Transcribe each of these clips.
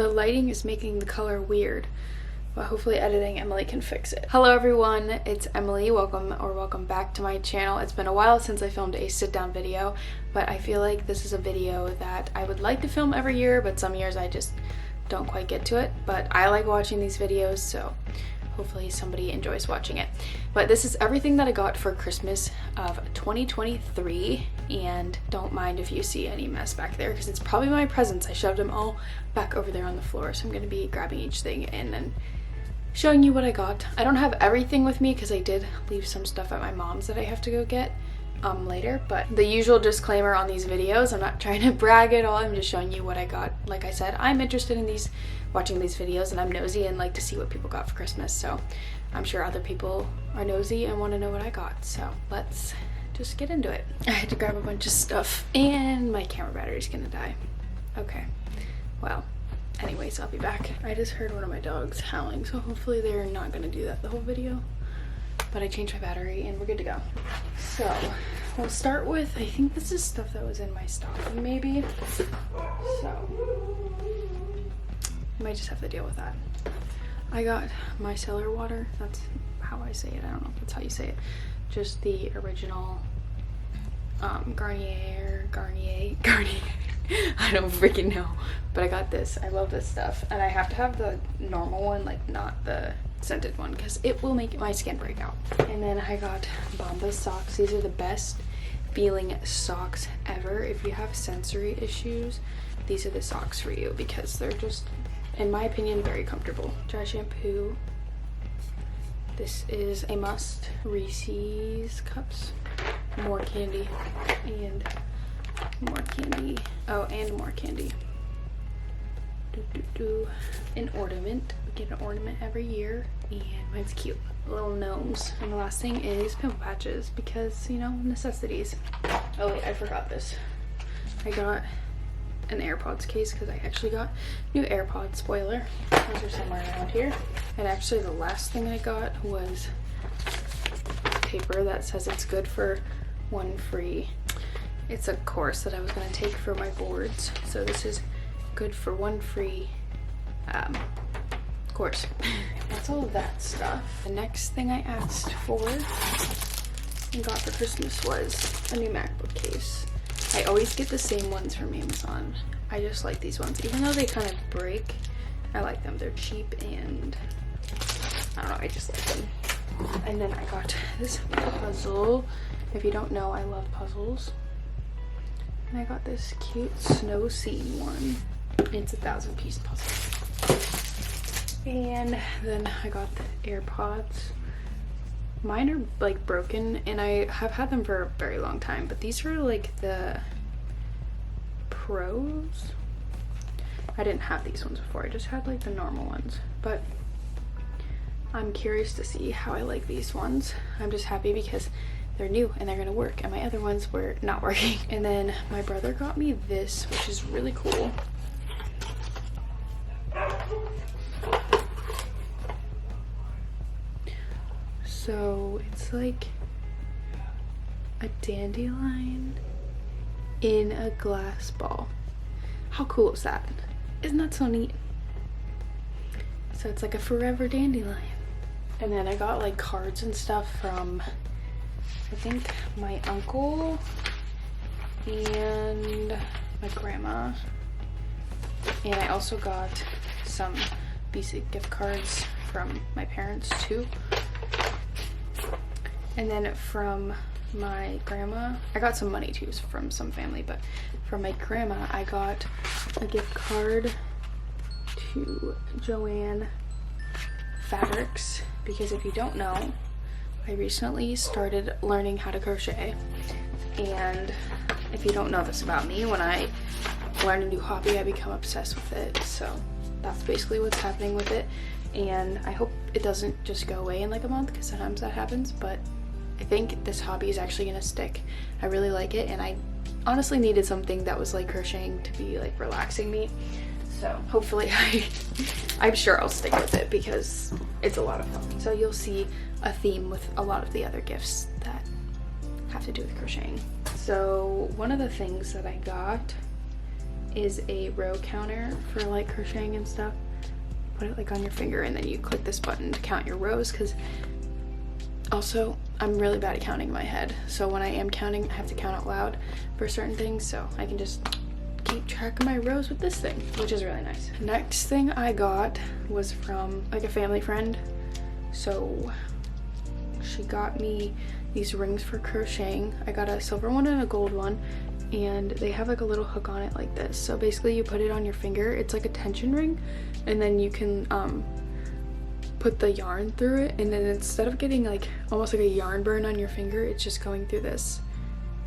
The lighting is making the color weird, but hopefully editing Emily can fix it. Hello everyone, it's Emily. Welcome back to my channel. It's been a while since I filmed a sit-down video, but I feel like this is a video that I would like to film every year, but some years I just don't quite get to it. But I like watching these videos, so hopefully somebody enjoys watching it. But this is everything that I got for Christmas of 2023, and don't mind if you see any mess back there because it's probably my presents. I shoved them all back over there on the floor, so I'm going to be grabbing each thing and then showing you what I got. I don't have everything with me because I did leave some stuff at my mom's that I have to go get later, but the usual disclaimer on these videos, I'm not trying to brag at all, I'm just showing you what I got. Like I said, I'm interested in watching these videos, and I'm nosy and like to see what people got for Christmas, so I'm sure other people are nosy and want to know what I got, so let's just get into it. I had to grab a bunch of stuff and my camera battery's gonna die. Okay, well, anyways, I'll be back. I just heard one of my dogs howling, so hopefully they're not gonna do that the whole video. But I changed my battery and we're good to go. So we'll start with, I think this is stuff that was in my stocking maybe. So I might just have to deal with that. I got micellar water. That's how I say it. I don't know if that's how you say it. Just the original Garnier. I don't freaking know. But I got this. I love this stuff. And I have to have the normal one, like not the scented one, because it will make my skin break out. And then I got Bombas socks. These are the best feeling socks ever. If you have sensory issues, these are the socks for you because they're just, in my opinion, very comfortable. Dry shampoo. This is a must. Reese's cups. More candy. And more candy. Oh, and more candy. An ornament. We get an ornament every year, and mine's cute. Little gnomes. And the last thing is pimple patches because, you know, necessities. Oh wait, I forgot this. I got an AirPods case because I actually got new AirPods. Spoiler. Those are somewhere around here. And actually the last thing I got was paper that says it's good for one free. It's a course that I was going to take for my boards, so this is good for one free course. That's all of that stuff. The next thing I asked for and got for Christmas was a new MacBook case. I always get the same ones from Amazon. I just like these ones. Even though they kind of break, I like them. They're cheap and I don't know, I just like them. And then I got this puzzle. If you don't know, I love puzzles. And I got this cute snow scene one. It's a 1,000-piece puzzle. And then I got the AirPods. Mine are like broken and I have had them for a very long time, but these are like the Pros. I didn't have these ones before, I just had like the normal ones, but I'm curious to see how I like these ones. I'm just happy because they're new and they're gonna work, and my other ones were not working. And then my brother got me this, which is really cool. So it's like a dandelion in a glass ball. How cool is that? Isn't that so neat? So it's like a forever dandelion. And then I got like cards and stuff from, I think, my uncle and my grandma. And I also got some basic gift cards from my parents too. And then from my grandma, I got some money too from some family, but from my grandma, I got a gift card to Joanne Fabrics, because if you don't know, I recently started learning how to crochet. And if you don't know this about me, when I learn a new hobby, I become obsessed with it. So that's basically what's happening with it. And I hope it doesn't just go away in like a month, because sometimes that happens, but I think this hobby is actually gonna stick. I really like it, and I honestly needed something that was like crocheting to be like relaxing me. So hopefully I'm sure I'll stick with it because it's a lot of fun. So you'll see a theme with a lot of the other gifts that have to do with crocheting. So one of the things that I got is a row counter for like crocheting and stuff. Put it like on your finger and then you click this button to count your rows, because also I'm really bad at counting in my head, so when I am counting I have to count out loud for certain things, so I can just keep track of my rows with this thing, which is really nice. Next thing I got was from like a family friend. So she got me these rings for crocheting. I got a silver one and a gold one, and they have like a little hook on it like this. So basically you put it on your finger, it's like a tension ring, and then you can put the yarn through it, and then instead of getting like almost like a yarn burn on your finger, it's just going through this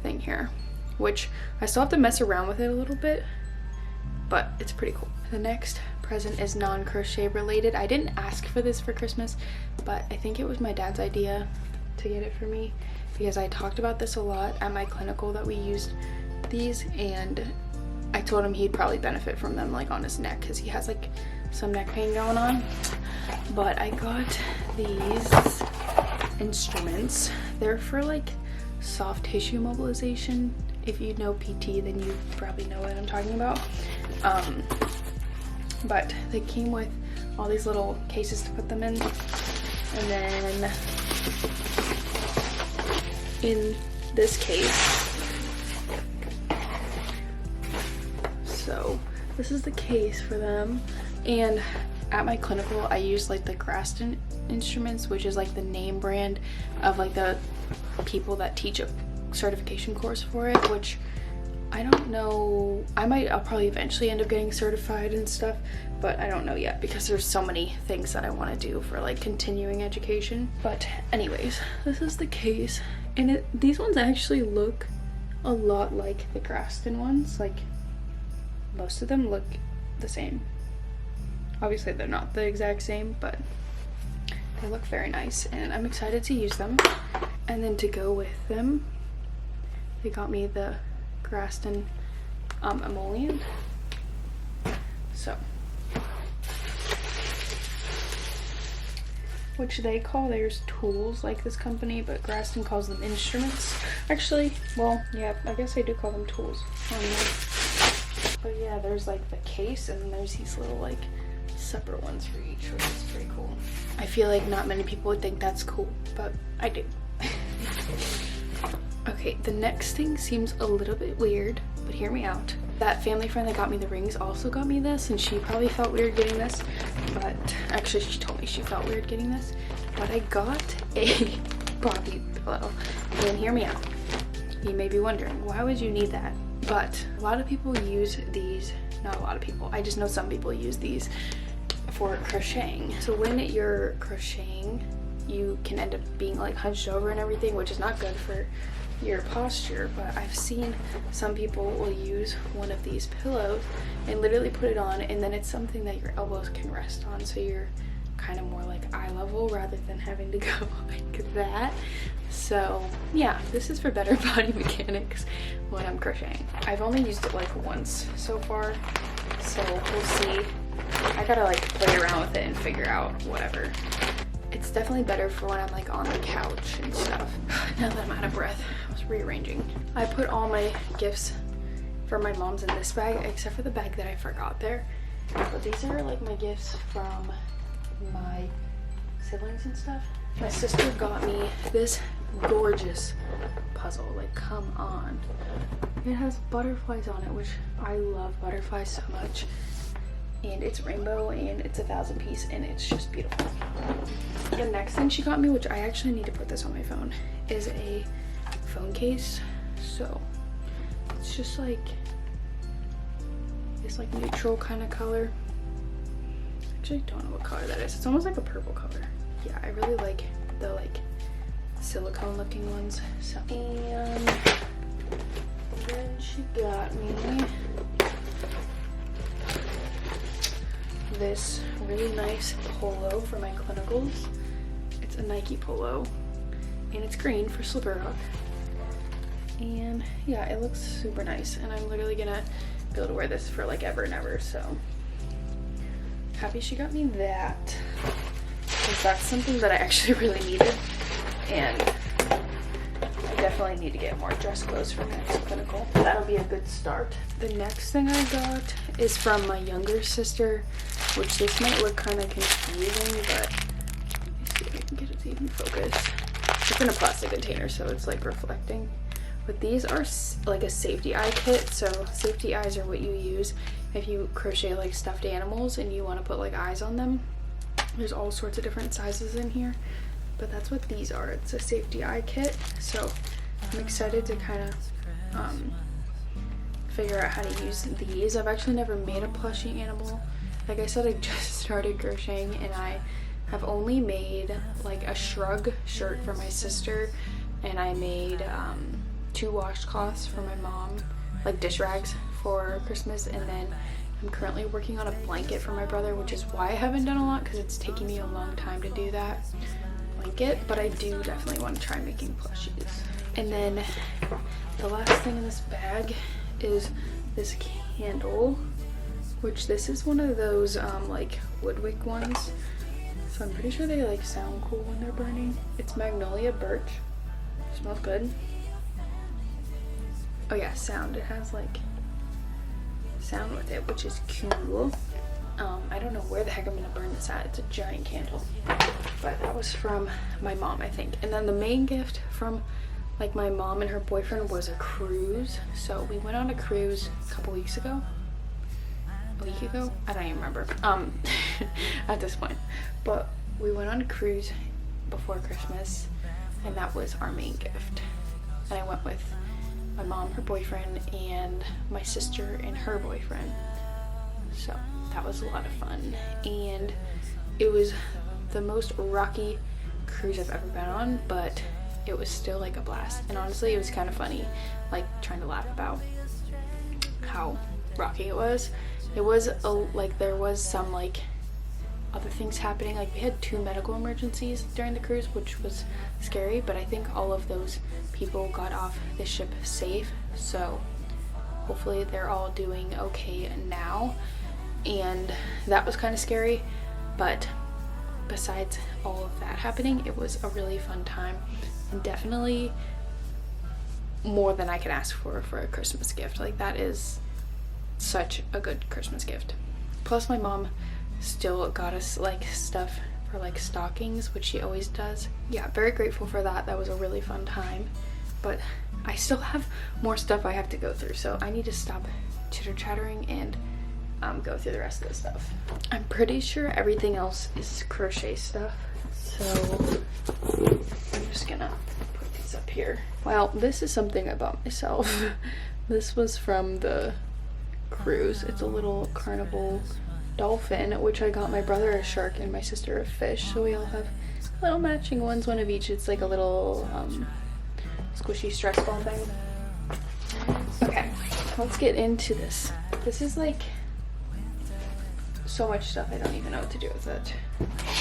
thing here, which I still have to mess around with it a little bit, but it's pretty cool. The next present is non-crochet related. I didn't ask for this for Christmas, but I think it was my dad's idea to get it for me, because I talked about this a lot at my clinical that we used these, and I told him he'd probably benefit from them like on his neck, because he has like some neck pain going on. But I got these instruments. They're for like soft tissue mobilization. If you know PT, then you probably know what I'm talking about. But they came with all these little cases to put them in, and then in this case, so this is the case for them. And at my clinical I used like the Graston instruments, which is like the name brand of like the people that teach a certification course for it, which I don't know, I'll probably eventually end up getting certified and stuff, but I don't know yet because there's so many things that I want to do for like continuing education. But anyways, this is the case, and these ones actually look a lot like the Graston ones. Like most of them look the same. Obviously they're not the exact same, but they look very nice and I'm excited to use them. And then to go with them, they got me the Graston emollient. So, which they call theirs tools, like this company, but Graston calls them instruments. Actually, well, yeah, I guess I do call them tools. But yeah, there's like the case, and then there's these little like separate ones for each, which is pretty cool. I feel like not many people would think that's cool, but I do. Okay, the next thing seems a little bit weird, but hear me out. That family friend that got me the rings also got me this, and she probably felt weird getting this, but actually she told me she felt weird getting this. But I got a bobby pillow, and hear me out. You may be wondering, why would you need that? But a lot of people use these, not a lot of people, I just know some people use these for crocheting. So when you're crocheting, you can end up being like hunched over and everything, which is not good for your posture. But I've seen some people will use one of these pillows and literally put it on, and then it's something that your elbows can rest on, so you're kind of more like eye level rather than having to go like that. So yeah, this is for better body mechanics when I'm crocheting. I've only used it like once so far, so we'll see. I gotta like play around with it and figure out whatever. It's definitely better for when I'm like on the couch and stuff. Now that I'm out of breath, I was rearranging. I put all my gifts for my mom's in this bag, except for the bag that I forgot there. But these are like my gifts from my siblings and stuff. My sister got me this gorgeous puzzle. Like, come on. It has butterflies on it, which I love butterflies so much. And it's rainbow, and it's 1,000 piece, and it's just beautiful. The next thing she got me, which I actually need to put this on my phone, is a phone case. So it's just like this like neutral kind of color. Actually don't know what color that is. It's almost like a purple color. Yeah, I really like the like silicone looking ones. So, and then she got me this really nice polo for my clinicals. It's a Nike polo, and it's green for Slipper Rock. And yeah, it looks super nice, and I'm literally gonna be able to wear this for like ever and ever. So happy she got me that, because that's something that I actually really needed. And definitely need to get more dress clothes for next clinical. That'll be a good start. The next thing I got is from my younger sister, which this might look kind of confusing, but let me see if I can get it to even focus. It's in a plastic container, so it's like reflecting. But these are like a safety eye kit. So safety eyes are what you use if you crochet like stuffed animals and you want to put like eyes on them. There's all sorts of different sizes in here, but that's what these are. It's a safety eye kit. So I'm excited to kind of figure out how to use these. I've actually never made a plushie animal. Like I said, I just started crocheting and I have only made like a shrug shirt for my sister, and I made 2 washcloths for my mom, like dish rags for Christmas, and then I'm currently working on a blanket for my brother, which is why I haven't done a lot, because it's taking me a long time to do that blanket, but I do definitely want to try making plushies. And then the last thing in this bag is this candle, which this is one of those like woodwick ones. So I'm pretty sure they like sound cool when they're burning. It's magnolia birch. Smells good. Oh yeah, sound. It has like sound with it, which is cool. I don't know where the heck I'm gonna burn this at. It's a giant candle. But that was from my mom, I think. And then the main gift from like my mom and her boyfriend was a cruise. So we went on a cruise a couple weeks ago. A week ago? I don't even remember. At this point. But we went on a cruise before Christmas, and that was our main gift. And I went with my mom, her boyfriend, and my sister and her boyfriend. So that was a lot of fun, and it was the most rocky cruise I've ever been on, but it was still like a blast. And honestly, it was kind of funny, like trying to laugh about how rocky it was. It was like there was some like other things happening. Like we had 2 medical emergencies during the cruise, which was scary, but I think all of those people got off the ship safe, so hopefully they're all doing okay now. And that was kind of scary, but besides all of that happening, it was a really fun time, and definitely more than I could ask for a Christmas gift. Like that is such a good Christmas gift. Plus my mom still got us like stuff for like stockings, which she always does. Yeah, very grateful for that. That was a really fun time, but I still have more stuff I have to go through, so I need to stop chitter chattering and go through the rest of the stuff. I'm pretty sure everything else is crochet stuff, so I'm just gonna put these up here. Well, this is something I bought myself. This was from the cruise. It's a little carnival dolphin, which I got my brother a shark and my sister a fish, so we all have little matching ones, one of each. It's like a little squishy stress ball thing. Okay, let's get into this. This is like so much stuff, I don't even know what to do with it.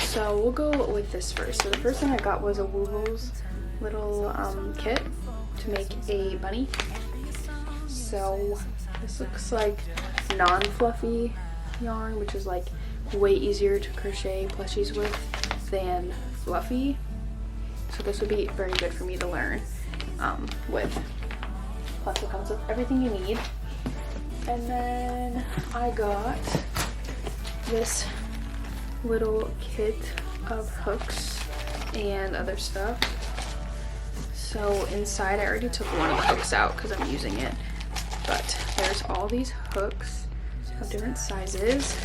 So we'll go with this first. So the first thing I got was a Woobles little kit to make a bunny. So this looks like non-fluffy yarn, which is like way easier to crochet plushies with than fluffy. So this would be very good for me to learn with. Plus it comes with everything you need. And then I got this little kit of hooks and other stuff. So inside, I already took one of the hooks out because I'm using it, but there's all these hooks of different sizes,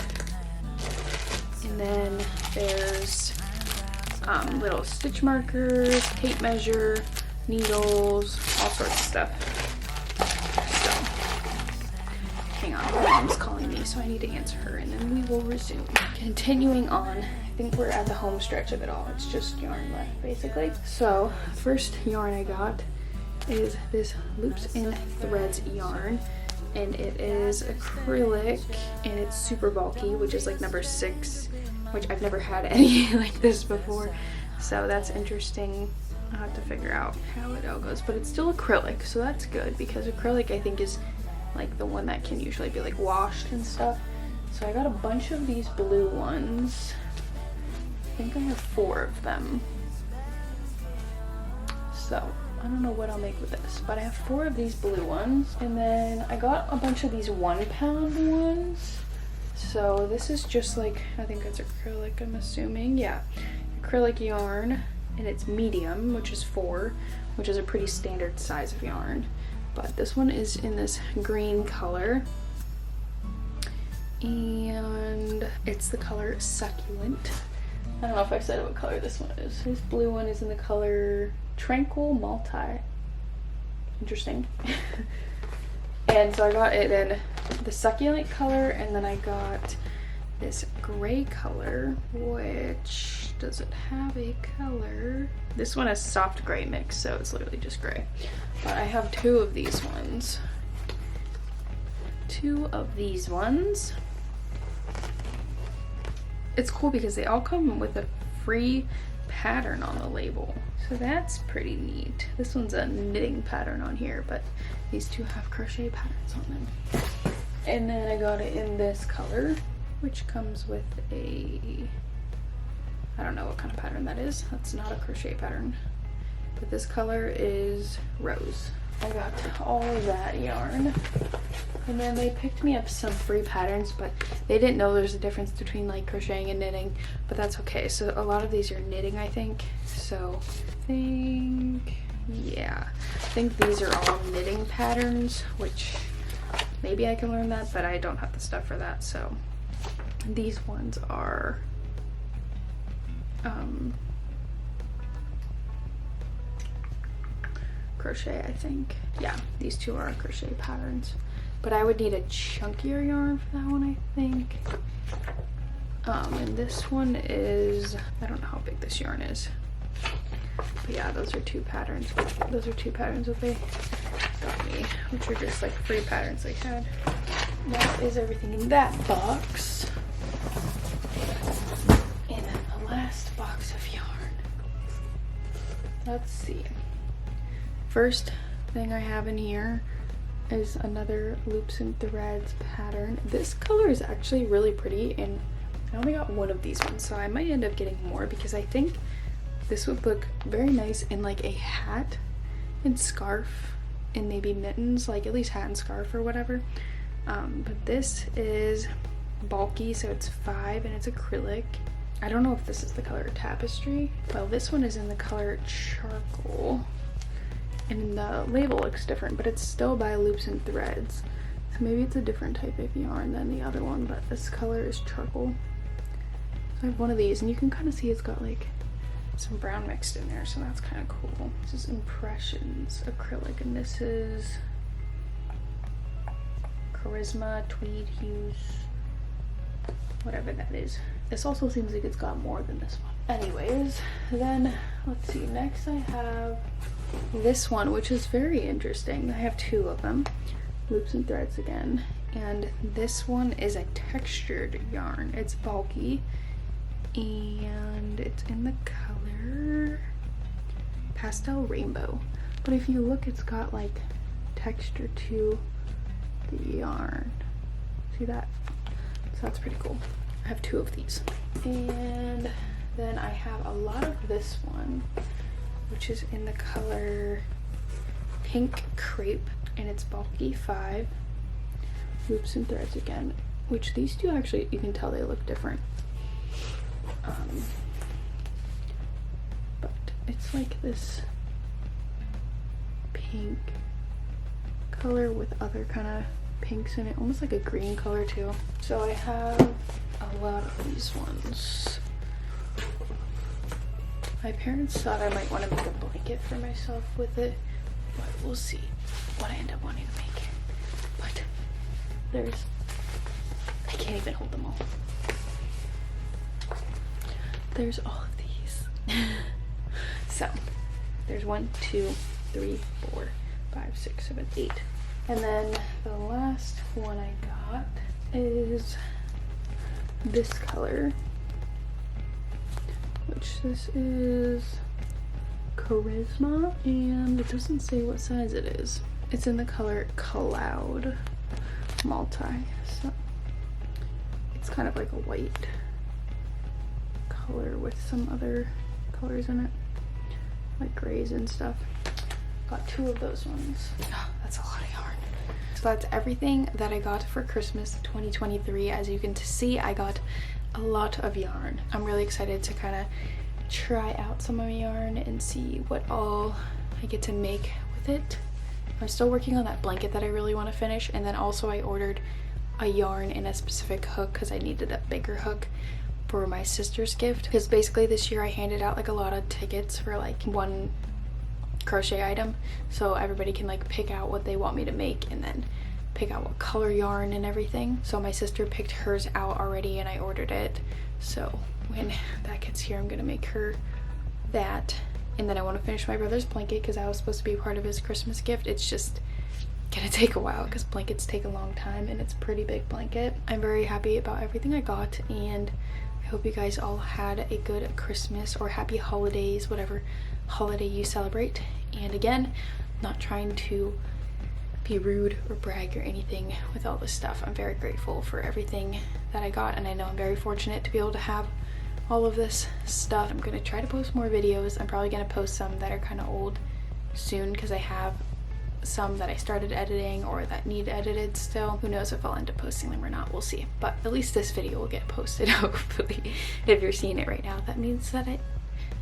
and then there's little stitch markers, tape measure, needles, all sorts of stuff. Hang on, my mom's calling me, so I need to answer her, and then we will resume. Continuing on, I think we're at the home stretch of it all. It's just yarn left, basically. So, first yarn I got is this Loops and Threads yarn, and it is acrylic, and it's super bulky, which is like number 6, which I've never had any like this before, so that's interesting. I'll have to figure out how it all goes, but it's still acrylic, so that's good, because acrylic I think is like the one that can usually be like washed and stuff. So I got a bunch of these blue ones. I think I have 4 of them. So don't know what I'll make with this, but I have 4 of these blue ones, and then I got a bunch of these 1 pound ones. So this is just like, I think it's acrylic, I'm assuming. Yeah, acrylic yarn, and it's medium, which is 4, which is a pretty standard size of yarn. But this one is in this green color, and it's the color Succulent. I don't know if I said what color this one is. This blue one is in the color Tranquil Multi. Interesting. And so I got it in the Succulent color, and then I got this gray color, which doesn't have a color. This one has soft gray mix, so it's literally just gray. But I have 2 of these ones. 2 of these ones. It's cool because they all come with a free pattern on the label. So that's pretty neat. This one's a knitting pattern on here, but these 2 have crochet patterns on them. And then I got it in this color, which comes with a, I don't know what kind of pattern that is. That's not a crochet pattern. But this color is Rose. I got all of that yarn. And then they picked me up some free patterns, but they didn't know there's a difference between like crocheting and knitting, but that's okay. So a lot of these are knitting, I think. So I think, yeah, I think these are all knitting patterns, which maybe I can learn that, but I don't have the stuff for that. So these ones are crochet, I think. Yeah, these 2 are crochet patterns. But I would need a chunkier yarn for that one, I think. And this one is, I don't know how big this yarn is. But yeah, those are 2 patterns. Those are 2 patterns that they got me, which are just like free patterns they had. That is everything in that box. And then the last box of yarn. Let's see. First thing I have in here is another Loops and Threads pattern. This color is actually really pretty, and I only got 1 of these ones, so I might end up getting more because I think this would look very nice in like a hat and scarf and maybe mittens, like at least hat and scarf or whatever. But this is bulky, so it's 5 and it's acrylic. I don't know if this is the color Tapestry. Well, this one is in the color Charcoal. And the label looks different, but it's still by Loops and Threads. So maybe it's a different type of yarn than the other one, but this color is Charcoal. So I have 1 of these, and you can kind of see it's got like some brown mixed in there, so that's kind of cool. This is Impressions acrylic, and this is Charisma Tweed Hues, whatever that is. This also seems like it's got more than this one. Anyways, then let's see, next I have this one, which is very interesting. I have 2 of them, Loops and Threads again, and this one is a textured yarn. It's bulky, and it's in the color Pastel Rainbow, but if you look, it's got like texture to the yarn. See that? So that's pretty cool. I have 2 of these. And then I have a lot of this one, which is in the color Pink Crepe, and it's bulky 5, Loops and Threads again, which these 2 actually, you can tell they look different. But it's like this pink color with other kind of pinks in it, almost like a green color too. So I have a lot of these ones. My parents thought I might want to make a blanket for myself with it, but we'll see what I end up wanting to make. But I can't even hold them all. There's all of these. So there's 1, 2, 3, 4, 5, 6, 7, 8. And then the last one I got is this color, which this is Charisma, and it doesn't say what size it is. It's in the color Cloud Multi, so it's kind of like a white color with some other colors in it, like grays and stuff. Got 2 of those ones. Oh, that's a lot of yarn. So that's everything that I got for Christmas 2023. As you can see, I got a lot of yarn. I'm really excited to kind of try out some of my yarn and see what all I get to make with it. I'm still working on that blanket that I really want to finish, and then also I ordered a yarn and a specific hook because I needed a bigger hook for my sister's gift, because basically this year I handed out like a lot of tickets for like one crochet item, so everybody can like pick out what they want me to make and then pick out what color yarn and everything. So my sister picked hers out already and I ordered it, so when that gets here I'm gonna make her that. And then I want to finish my brother's blanket because that was supposed to be part of his Christmas gift. It's just gonna take a while because blankets take a long time and it's a pretty big blanket. I'm very happy about everything I got, and I hope you guys all had a good Christmas or happy holidays, whatever holiday you celebrate. And again, I'm not trying to be rude or brag or anything with all this stuff. I'm very grateful for everything that I got, and I know I'm very fortunate to be able to have all of this stuff. I'm gonna try to post more videos. I'm probably gonna post some that are kind of old soon because I have some that I started editing or that need edited still. Who knows if I'll end up posting them or not, we'll see. But at least this video will get posted, hopefully. If you're seeing it right now, that means that I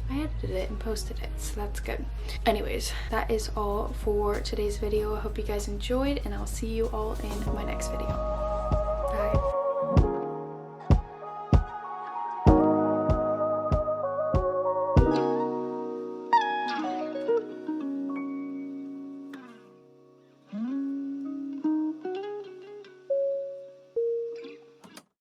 edited it and posted it, so that's good. Anyways, that is all for today's video. I hope you guys enjoyed, and I'll see you all in my next video.